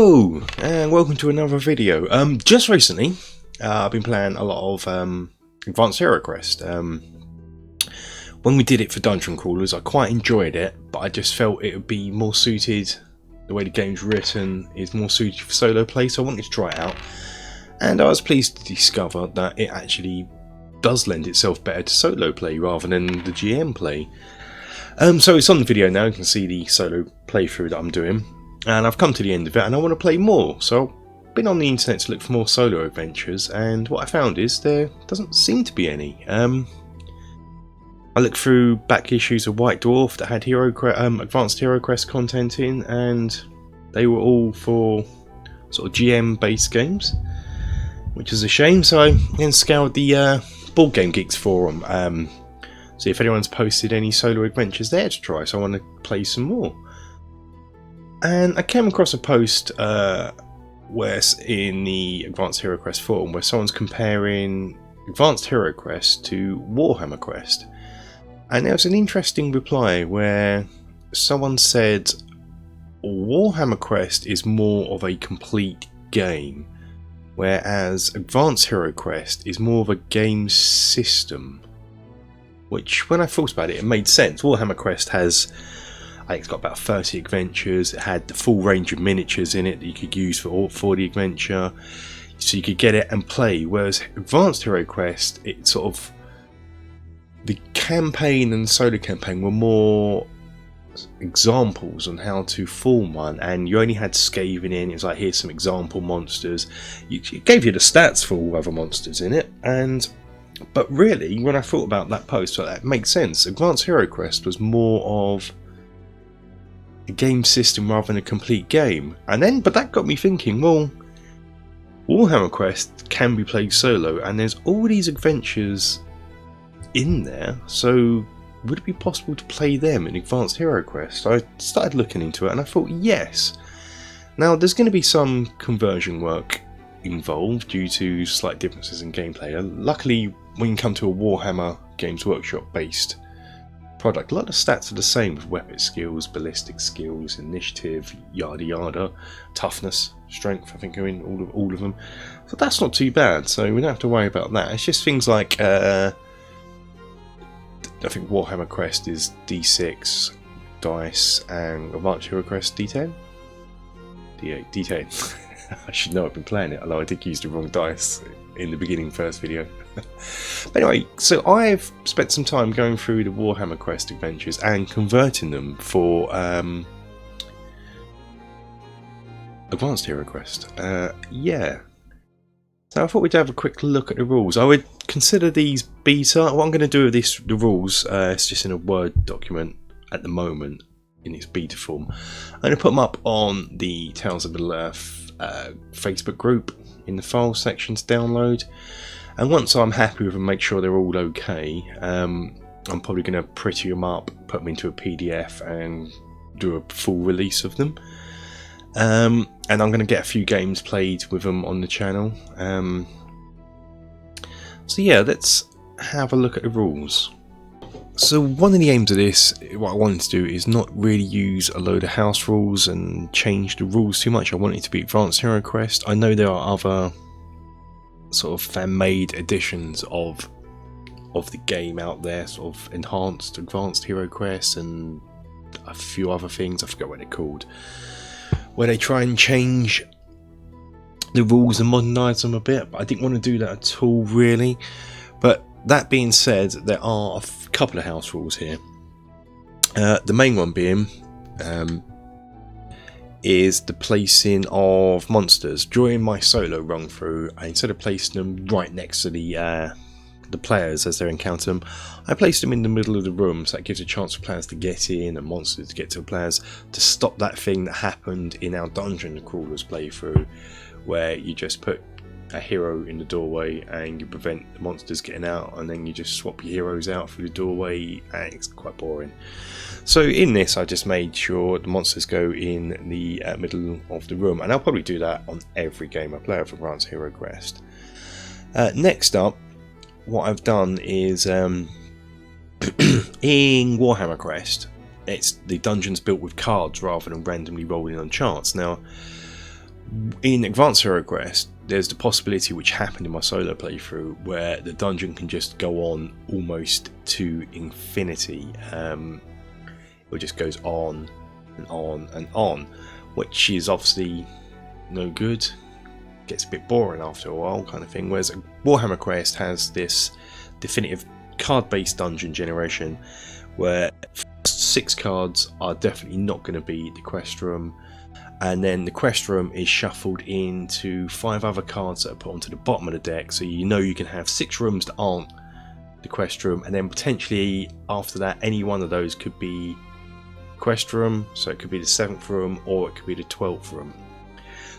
Hello and welcome to another video. Just recently I've been playing a lot of Advanced Heroquest. When we did it for Dungeon Crawlers I quite enjoyed it, but I just felt it would be more suited, the way the game's written is more suited for solo play, so I wanted to try it out. And I was pleased to discover that it actually does lend itself better to solo play rather than the GM play. So it's on the video now, you can see the solo playthrough that I'm doing. And I've come to the end of it and I want to play more, so I've been on the internet to look for more solo adventures, and what I found is there doesn't seem to be any. I looked through back issues of White Dwarf that had Advanced Heroquest content in, and they were all for sort of GM based games, which is a shame. So I then scoured the Board Game Geeks forum, see if anyone's posted any solo adventures there to try, so I want to play some more. And I came across a post where in the Advanced Heroquest forum where someone's comparing Advanced Heroquest to Warhammer Quest. And there was an interesting reply where someone said Warhammer Quest is more of a complete game, whereas Advanced Heroquest is more of a game system. Which, when I thought about it, it made sense. Warhammer Quest has, I think it's got about 30 adventures. It had the full range of miniatures in it that you could use for the adventure, so you could get it and play. Whereas Advanced Heroquest, it sort of, the campaign and solo campaign were more examples on how to form one, and you only had scathing in. It was like, here's some example monsters. It gave you the stats for all other monsters in it, but really, when I thought about that post, that makes sense. Advanced Heroquest was more of a game system rather than a complete game. But that got me thinking, well, Warhammer Quest can be played solo, and there's all these adventures in there, so would it be possible to play them in Advanced Heroquest? I started looking into it and I thought yes. Now there's going to be some conversion work involved due to slight differences in gameplay. Luckily, when you come to a Warhammer Games Workshop based product, a lot of stats are the same with weapon skills, ballistic skills, initiative, yada yada, toughness, strength, I think are in all of them. So that's not too bad, so we don't have to worry about that. It's just things like I think Warhammer Quest is D6 dice and Advanced Heroquest D10? D8, D10. I should know I've been playing it, although I did use the wrong dice in the beginning first video. But anyway, so I've spent some time going through the Warhammer Quest adventures and converting them for Advanced Heroquest. Yeah. So I thought we'd have a quick look at the rules. I would consider these beta. What I'm going to do with the rules, it's just in a Word document at the moment in its beta form. I'm going to put them up on the Tales of Middle-earth Facebook group in the file section to download. And once I'm happy with them, make sure they're all okay, I'm probably going to pretty them up, put them into a PDF and do a full release of them. And I'm going to get a few games played with them on the channel. So yeah, let's have a look at the rules. So one of the aims of this, what I wanted to do is not really use a load of house rules and change the rules too much. I want it to be Advanced Heroquest. I know there are other sort of fan-made editions of the game out there, sort of enhanced Advanced Heroquest and a few other things, I forget what they're called, where they try and change the rules and modernise them a bit, but I didn't want to do that at all really. But that being said, there are a couple of house rules here. The main one being is the placing of monsters. During my solo run through, instead of placing them right next to the players as they encounter them, I placed them in the middle of the room, so that gives a chance for players to get in and monsters to get to the players, to stop that thing that happened in our Dungeon Crawlers playthrough, where you just put a hero in the doorway and you prevent the monsters getting out, and then you just swap your heroes out through the doorway, and it's quite boring. So in this I just made sure the monsters go in the middle of the room, and I'll probably do that on every game I play of Advanced Heroquest. Next up, what I've done is in Warhammer Quest, it's the dungeons built with cards rather than randomly rolling on charts. Now In Advanced Heroquest, there's the possibility, which happened in my solo playthrough, where the dungeon can just go on almost to infinity. It just goes on and on and on, which is obviously no good. Gets a bit boring after a while, kind of thing. Whereas Warhammer Quest has this definitive card-based dungeon generation, where first 6 cards are definitely not going to be the quest room, and then the quest room is shuffled into 5 other cards that are put onto the bottom of the deck, so you know you can have 6 rooms that aren't the quest room, and then potentially after that any one of those could be quest room, so it could be the 7th room or it could be the 12th room.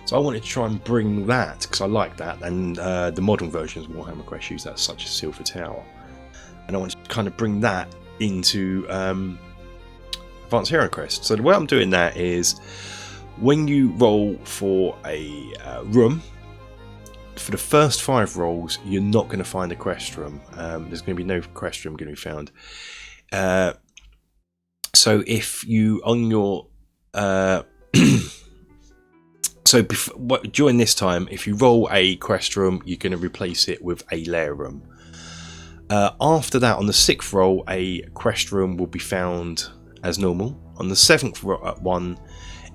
So I wanted to try and bring that, because I like that, and the modern versions of Warhammer Quest use that, such as Silver Tower, and I wanted to kind of bring that into Advanced Heroquest. So the way I'm doing that is, when you roll for a room, for the first 5 rolls you're not going to find a quest room. There's going to be no quest room going to be found. So if you on your during this time, if you roll a quest room, you're going to replace it with a lair room. After that, on the 6th roll, a quest room will be found as normal. On the 7th one,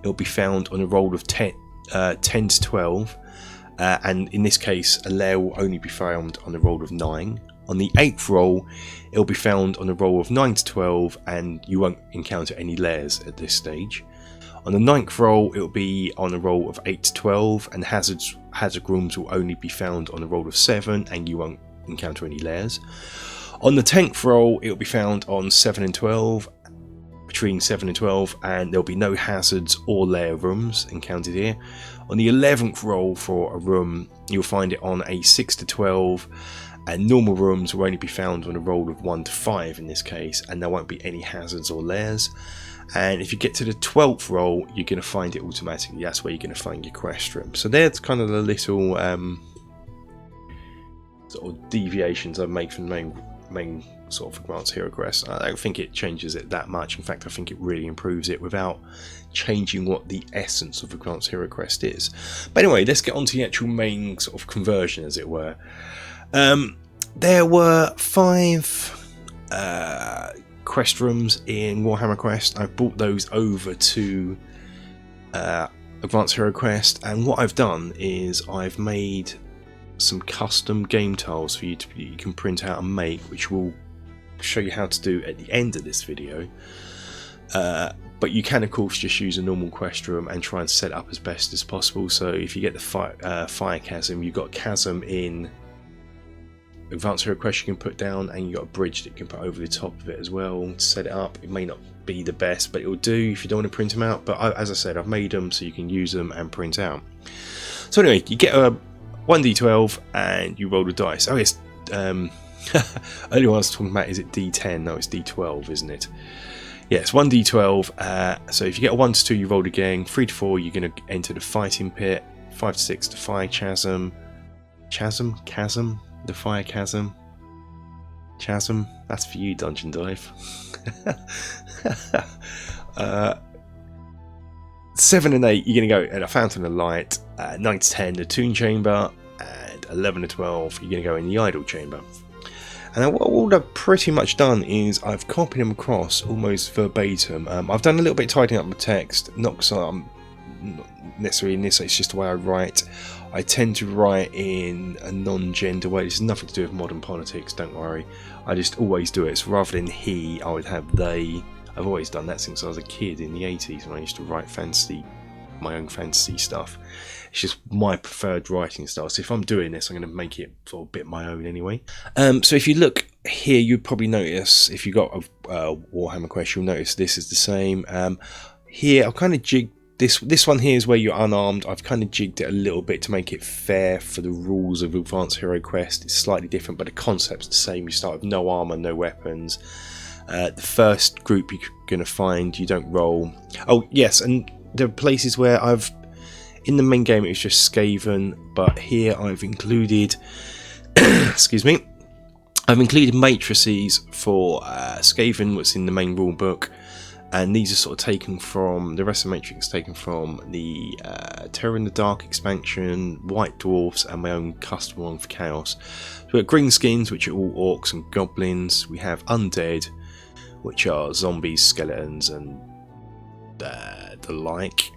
it'll be found on a roll of 10 to 12, and in this case a lair will only be found on a roll of 9. On the 8th roll, it'll be found on a roll of 9 to 12, and you won't encounter any lairs at this stage. On the 9th roll, it'll be on a roll of 8 to 12, and hazard rooms will only be found on a roll of 7, and you won't encounter any lairs. On the 10th roll, it'll be found on 7 and 12, between 7 and 12, and there'll be no hazards or lair rooms encountered here. On the 11th roll for a room, you'll find it on a 6 to 12, and normal rooms will only be found on a roll of 1 to 5 in this case, and there won't be any hazards or lairs. And if you get to the 12th roll, you're going to find it automatically. That's where you're going to find your quest room. So there's kind of the little sort of deviations I've made from the main sort of Advanced Heroquest. I don't think it changes it that much. In fact, I think it really improves it without changing what the essence of Advanced Heroquest is. But anyway, let's get on to the actual main sort of conversion, as it were. There were 5 quest rooms in Warhammer Quest. I brought those over to Advanced Heroquest, and what I've done is I've made some custom game tiles for you can print out and make, which will show you how to do at the end of this video. But you can of course just use a normal quest room and try and set it up as best as possible. So if you get the fire chasm, you've got a chasm in Advanced Heroquest you can put down, and you've got a bridge that you can put over the top of it as well to set it up. It may not be the best, but it will do if you don't want to print them out. But as I said, I've made them so you can use them and print out. So anyway, you get a 1d12 and you roll the dice. Oh, it's earlier I was talking about, is it d10? No, it's d12, isn't it? Yeah, it's 1d12. So if you get a 1 to 2, you roll again. 3 to 4, you're going to enter the fighting pit. 5 to 6, the fire chasm. The fire chasm. That's for you, Dungeon Dive. 7 and 8, you're going to go at a Fountain of Light. 9 to 10, the Tomb Chamber. And 11 to 12, you're going to go in the Idol Chamber. And what I've pretty much done is I've copied them across almost verbatim. I've done a little bit tidying up the text, not because I'm necessarily in this, it's just the way I write. I tend to write in a non-gender way. This has nothing to do with modern politics, don't worry. I just always do it. So rather than he, I would have they. I've always done that since I was a kid in the 80s when I used to write my own fantasy stuff. It's just my preferred writing style. So if I'm doing this, I'm going to make it sort of a bit my own anyway. So if you look here, you'd probably notice, if you got a Warhammer Quest, you'll notice this is the same. Here, I've kind of jigged this one here is where you're unarmed. I've kind of jigged it a little bit to make it fair for the rules of Advanced Heroquest. It's slightly different, but the concept's the same. You start with no armor, no weapons. The first group you're going to find, you don't roll. Oh yes, and there are places where in the main game it was just Skaven, but here I've included excuse me, I've included matrices for Skaven, what's in the main rule book, and these are sort of taken from the rest of the Matrix, taken from the Terror in the Dark expansion, White Dwarfs, and my own custom one for Chaos. So we've got green skins, which are all orcs and goblins. We have undead, which are zombies, skeletons, and the like.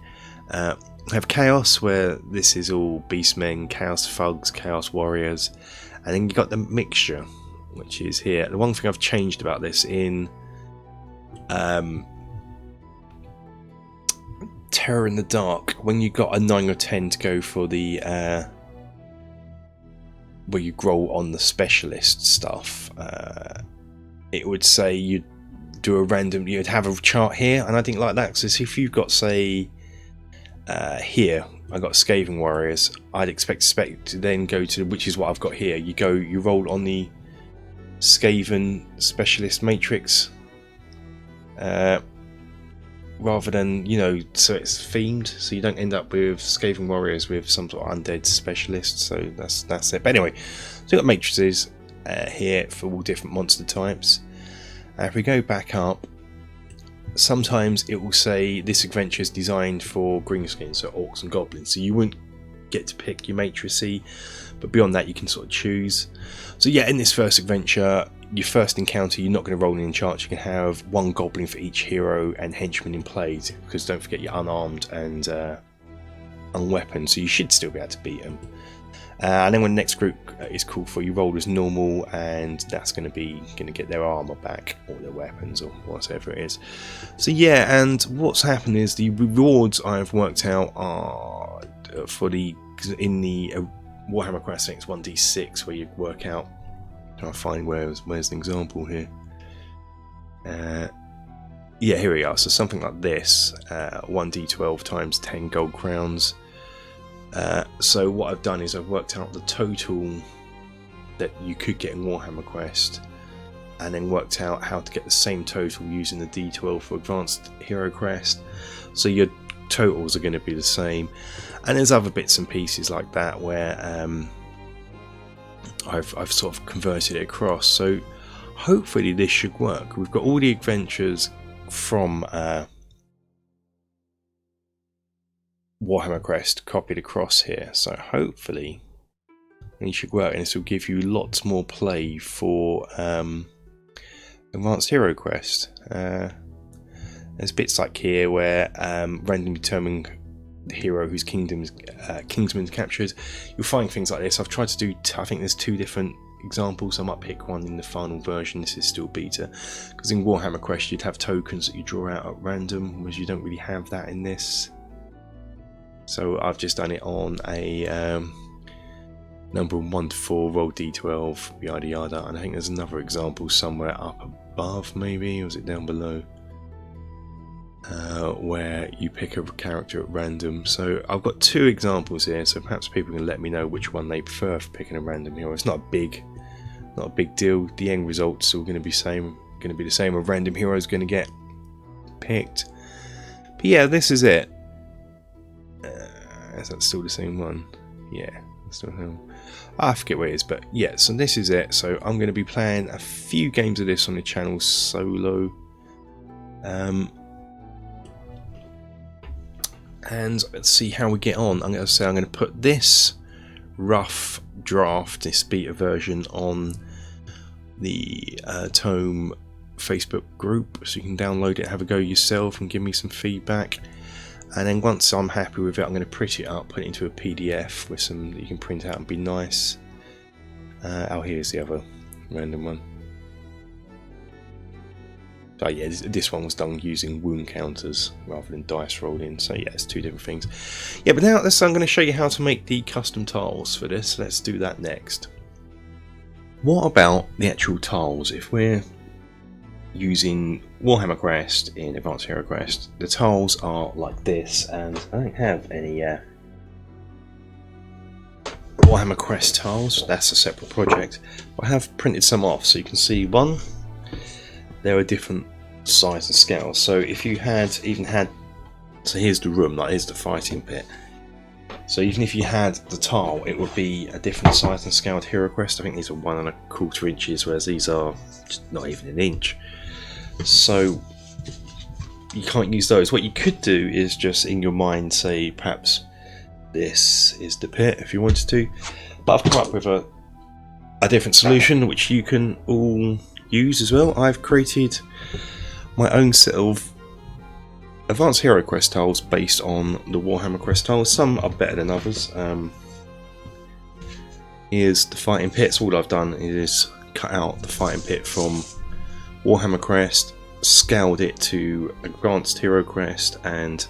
We have Chaos, where this is all beastmen, Chaos thugs, Chaos warriors, and then you've got the mixture, which is here. The one thing I've changed about this in Terror in the Dark, when you got a 9 or 10 to go for the where you roll on the specialist stuff, it would say you'd do a random, you'd have a chart here, and I didn't like that, because if you've got, say, here I got Skaven warriors, I'd expect to then go to, which is what I've got here, you roll on the Skaven specialist matrix, rather than, you know, so it's themed, so you don't end up with Skaven warriors with some sort of undead specialist. So that's it. But anyway, so we've got matrices here for all different monster types. If we go back up, sometimes it will say this adventure is designed for greenskins, so orcs and goblins, so you wouldn't get to pick your matrice, but beyond that you can sort of choose. So yeah, in this first adventure, your first encounter, you're not going to roll in charts. You can have one goblin for each hero and henchman in play, because don't forget you're unarmed and unweaponed, so you should still be able to beat them. And then when the next group is called for, you roll as normal, and that's going to get their armor back, or their weapons, or whatever it is. So yeah, and what's happened is the rewards I've worked out are for in the Warhammer Quest, I think it's 1d6, where you work out. Trying to find where's an example here. Yeah, here we are. So something like this, 1d12 times 10 gold crowns. So what I've done is I've worked out the total that you could get in Warhammer Quest, and then worked out how to get the same total using the D12 for Advanced Heroquest. So your totals are going to be the same, and there's other bits and pieces like that where I've sort of converted it across. So hopefully this should work. We've got all the adventures from Warhammer Quest copied across here, so hopefully it should work, and this will give you lots more play for Advanced Heroquest. There's bits like here where randomly determining the hero whose kingsman's captured. You'll find things like this. I've tried to do, I think there's 2 different examples. I might pick one in the final version. This is still beta, because in Warhammer Quest you'd have tokens that you draw out at random, whereas you don't really have that in this. So I've just done it on a number 1 to 4, roll d12, yada yada, and I think there's another example somewhere up above, maybe, or was it down below? Where you pick a character at random. So I've got 2 examples here, so perhaps people can let me know which one they prefer for picking a random hero. It's not a big deal. The end result's still going to be the same. A random hero is going to get picked. But yeah, this is it. Is that still the same one? Yeah, still him. I forget where it is, but yeah. So this is it. So I'm going to be playing a few games of this on the channel solo. And let's see how we get on. I'm going to put this rough draft, this beta version, on the Tome Facebook group, so you can download it, have a go yourself, and give me some feedback. And then once I'm happy with it, I'm going to print it up, put it into a PDF with some that you can print out and be nice. Oh, here's the other random one. Oh yeah, this one was done using wound counters rather than dice rolled in. So yeah, it's 2 different things. Yeah, but now I'm going to show you how to make the custom tiles for this. Let's do that next. What about the actual tiles? If we're using Warhammer Quest in Advanced Heroquest, the tiles are like this, and I don't have any Warhammer Quest tiles. That's a separate project. I have printed some off, so you can see one. There are different size and scales. So if you even had, so here's the room, like here's the fighting pit. So even if you had the tile, it would be a different size and scale to HeroQuest. I think these are 1 1/4 inches, whereas these are just not even an inch. So you can't use those. What you could do is just in your mind say perhaps this is the pit if you wanted to, but I've come up with a different solution which you can all use as well. I've created my own set of Advanced Heroquest tiles based on the Warhammer Quest tiles. Some are better than others. Here's the fighting pits. All I've done is cut out the fighting pit from Warhammer Quest, scaled it to Advanced Heroquest, and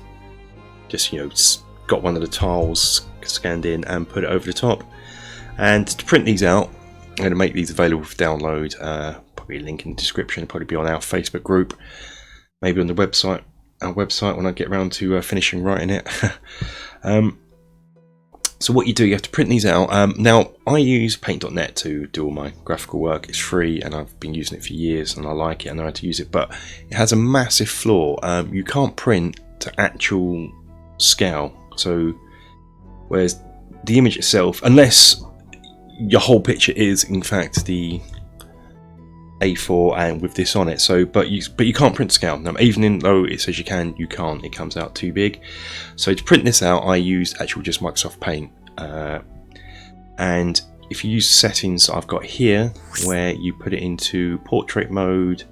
just got one of the tiles scanned in and put it over the top. And to print these out, I'm going to make these available for download. Probably a link in the description. Probably be on our Facebook group, maybe on the website. Our website when I get around to finishing writing it. So what you do, you have to print these out. Now I use paint.net to do all my graphical work. It's free and I've been using it for years and I like it. I know how to use it, but it has a massive flaw. You can't print to actual scale. So whereas the image itself, unless your whole picture is in fact the A4 and with this on it, so but you can't print scale. Now, even though it says you can't, it comes out too big. So to print this out I use actual just Microsoft Paint, and if you use settings I've got here where you put it into portrait mode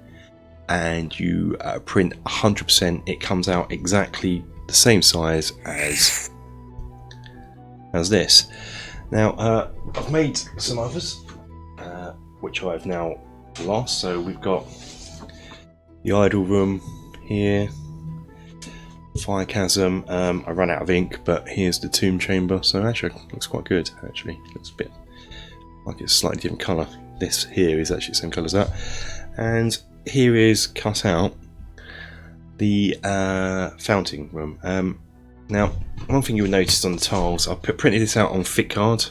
and you print 100%, it comes out exactly the same size as this. Now I've made some others which I've now lost. So we've got the idle room here, fire chasm. I ran out of ink, but here's the tomb chamber. So actually it looks quite good. Actually looks a bit like it's a slightly different colour. This here is actually the same colour as that, and here is cut out the fountain room. Now one thing you will notice on the tiles, I've printed this out on thick card.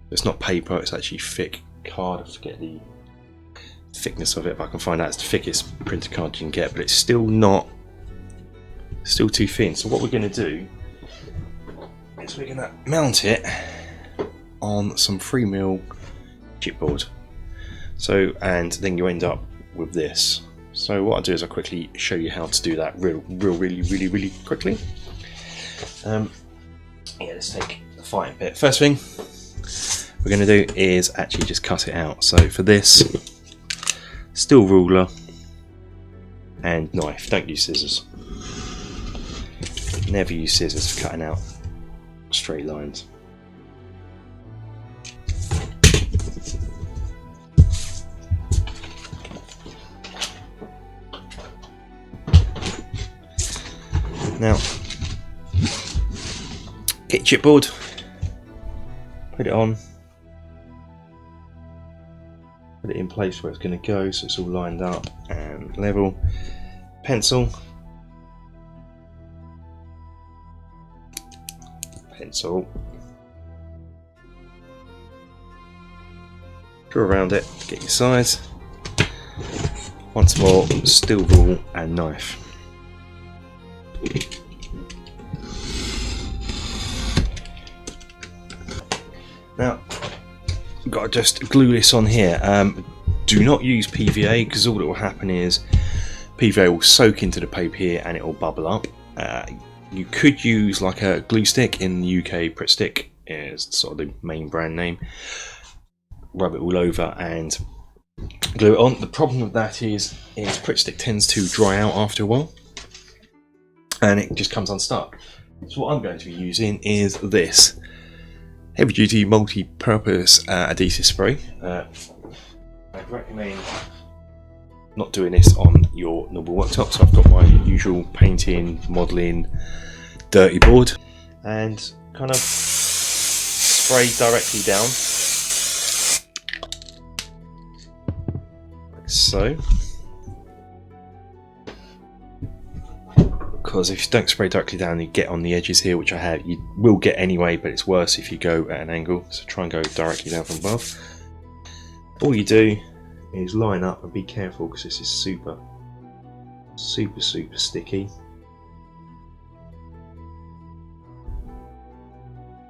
It's not paper, it's actually thick card. I forget the thickness of it, but I can find out it's the thickest printed card you can get, but it's still too thin. So what we're going to do is we're going to mount it on some 3mm chipboard. So, and then you end up with this. So what I'll do is I'll quickly show you how to do that really quickly. Yeah, let's take the fighting bit. First thing we're going to do is actually just cut it out. So for this, steel ruler and knife. Don't use scissors. Never use scissors for cutting out straight lines. Now get your chipboard, put it on, put it in place where it's going to go so it's all lined up and level. Pencil, draw around it, get your size. Once more, steel rule and knife. Now I've got to just glue this on here. Do not use PVA, because all that will happen is PVA will soak into the paper here and it will bubble up. You could use like a glue stick. In the UK, Pritt Stick is sort of the main brand name. Rub it all over and glue it on. The problem with that is Pritt Stick tends to dry out after a while and it just comes unstuck. So what I'm going to be using is this heavy duty multi-purpose adhesive spray. I'd recommend not doing this on your normal worktop, so I've got my usual painting, modelling, dirty board, and kind of spray directly down, like so. Because if you don't spray directly down, you get on the edges here, which I have. You will get anyway, but it's worse if you go at an angle. So try and go directly down from above. All you do is line up and be careful, because this is super sticky.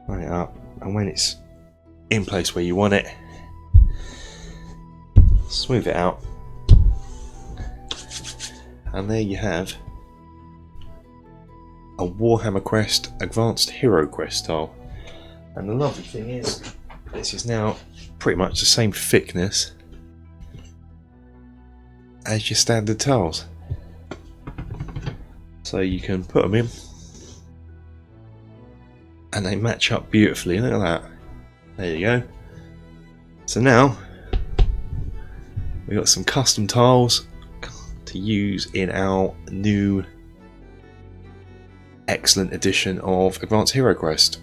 Line it up, and when it's in place where you want it, smooth it out, and there you have a Warhammer Quest Advanced Heroquest tile. And the lovely thing is, this is now pretty much the same thickness as your standard tiles. So you can put them in and they match up beautifully. Look at that. There you go. So now we've got some custom tiles to use in our new excellent edition of Advanced Heroquest.